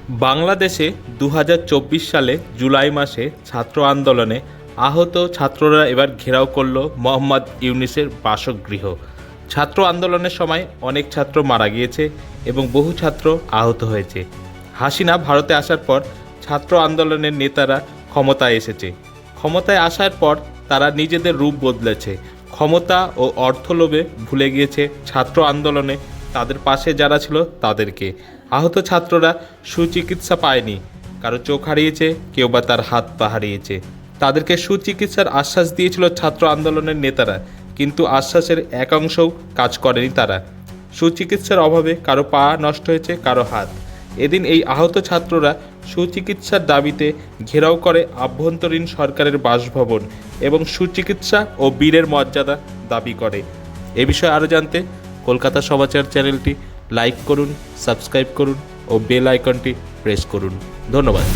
বাংলাদেশে ২০২৪ সালে জুলাই মাসে ছাত্র আন্দোলনে আহত ছাত্ররা এবার ঘেরাও করল মোহাম্মদ ইউনূসের বাসগৃহ। ছাত্র আন্দোলনের সময় অনেক ছাত্র মারা গিয়েছে এবং বহু ছাত্র আহত হয়েছে। হাসিনা ভারতে আসার পর ছাত্র আন্দোলনের নেতারা ক্ষমতায় এসেছে। ক্ষমতায় আসার পর তারা নিজেদের রূপ বদলেছে। ক্ষমতা ও অর্থ লোভে ভুলে গিয়েছে ছাত্র আন্দোলনে তাদের পাশে যারা ছিল তাদেরকে। আহত ছাত্ররা সুচিকিৎসা পায়নি, কারো চোখ হারিয়েছে, কেউ বা তার হাত পা হারিয়েছে। তাদেরকে সুচিকিৎসার আশ্বাস দিয়েছিল ছাত্র আন্দোলনের নেতারা, কিন্তু আশ্বাসের একাংশও কাজ করেনি তারা। সুচিকিৎসার অভাবে কারো পা নষ্ট হয়েছে, কারো হাত। এদিন এই আহত ছাত্ররা সুচিকিৎসার দাবিতে ঘেরাও করে আভ্যন্তরীণ সরকারের বাসভবন এবং সুচিকিৎসা ও বীরের মর্যাদা দাবি করে। এ বিষয়ে আরও জানতে কলকাতা সমাচার চ্যানেলটি লাইক করুন, সাবস্ক্রাইব করুন ও বেল আইকনটি প্রেস করুন। ধন্যবাদ।